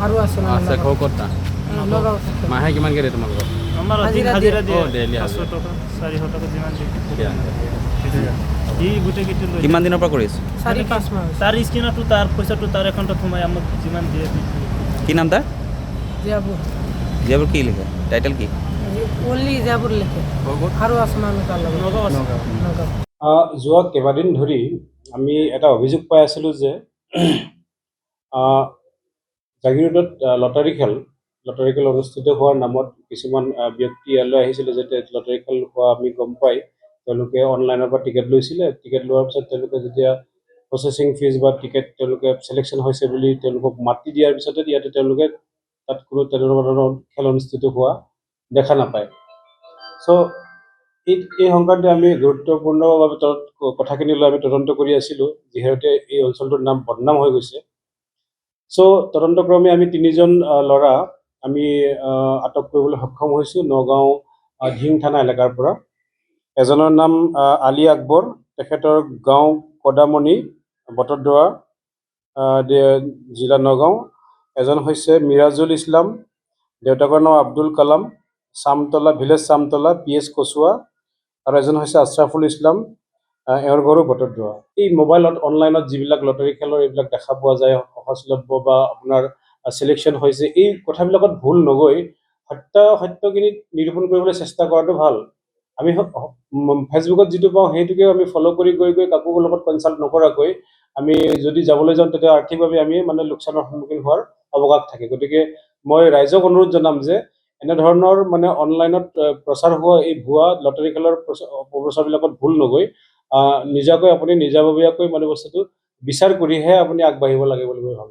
আৰু আছে মানে আচ্ছা ঘৰ ক'ত না নগাঁও থাকে মাহে কিমানকৈ দিয়ে তোমালোকক আমাৰ দিন হাজিৰা হাজিৰা দিয়ে ডেইলি 500 টকা 400 টকা যিমান দিয়ে ই গোটেইকেইটো লৈ কিমান দিনৰ পৰা কৰি আছে 4-5 মাহ হৈছে। তাৰ স্কিনতো তাৰ পইচাটো তাৰ একাউণ্টত সোমাই আমাক যিমান দিয়ে কি নাম তাৰ জিয়াবুৰ জিয়াবুৰ কি লিখে টাইটেল কি অনলি জিয়াবুৰ লিখে আৰু আছে মানুহ তাৰ লগত নগাঁও আছে নগাঁও যোৱা কেইবাদিন ধৰি আমি এটা অভিযোগ পাই আছিলোঁ যে জাগিৰোডত লটাৰী খেল অনুষ্ঠিত হোৱাৰ নামত কিছুমান ব্যক্তি ইয়ালৈ আহিছিলে যে লটাৰী খেল হোৱা আমি গম পাই তেওঁলোকে অনলাইনৰ পৰা টিকেট লৈছিলে টিকেট লোৱাৰ পিছত তেওঁলোকে যেতিয়া প্ৰচেছিং ফিজ বা টিকেট তেওঁলোকে চিলেকশ্যন হৈছে বুলি তেওঁলোকক মাতি দিয়াৰ পিছতে ইয়াতে তেওঁলোকে তাত কোনো তেনেধৰণৰ খেল অনুষ্ঠিত হোৱা দেখা নাপায় চ' এই সংক্ৰান্তে আমি গুৰুত্বপূৰ্ণভাৱে কথাখিনি লৈ আমি তদন্ত কৰি আছিলোঁ যিহেতু এই অঞ্চলটোৰ নাম বদনাম হৈ গৈছে চ' তদন্তক্ৰমে আমি 3জন ল'ৰা আমি আটক কৰিবলৈ সক্ষম হৈছোঁ নগাঁও ধিং থানা এলেকাৰ পৰা এজনৰ নাম আলী আকবৰ তেখেতৰ গাঁও কদামণি বটদ্ৰৱা জিলা নগাঁও এজন হৈছে মিৰাজুল ইছলাম দেউতাকৰ নাম আব্দুল কালাম চামতলা ভিলেজ চামতলা PS কচুৱা আৰু এজন হৈছে আশ্ৰাফুল ইছলাম এওঁৰ ঘৰো বটদ্ৰৱা এই মোবাইলত অনলাইনত যিবিলাক লটাৰী খেলৰ এইবিলাক দেখা পোৱা যায় সহজলভ্য বা আপোনাৰ চিলেকশ্যন হৈছে এই কথাবিলাকত ভুল নগৈ সত্যখিনি নিৰূপণ কৰিবলৈ চেষ্টা কৰাটো ভাল আমি ফেচবুকত যিটো পাওঁ সেইটোকে আমি ফ'ল' কৰি গৈ কাকো লগত কনচাল্ট নকৰাকৈ আমি যদি যাবলৈ যাওঁ তেতিয়া আৰ্থিকভাৱে আমি মানে লোকচানৰ সন্মুখীন হোৱাৰ অৱকাশ থাকে গতিকে মই ৰাইজক অনুৰোধ জনাম যে এনেধৰণৰ মানে অনলাইনত প্ৰচাৰ হোৱা এই ভুৱা লটাৰী খেলৰ অপপ্ৰচাৰবিলাকত ভুল নগৈ নিজাকৈ আপুনি নিজাববীয়াকৈ মানে বস্তুটো বিচাৰ কৰিহে আপুনি আগবাঢ়িব লাগে বুলি মই ভাবোঁ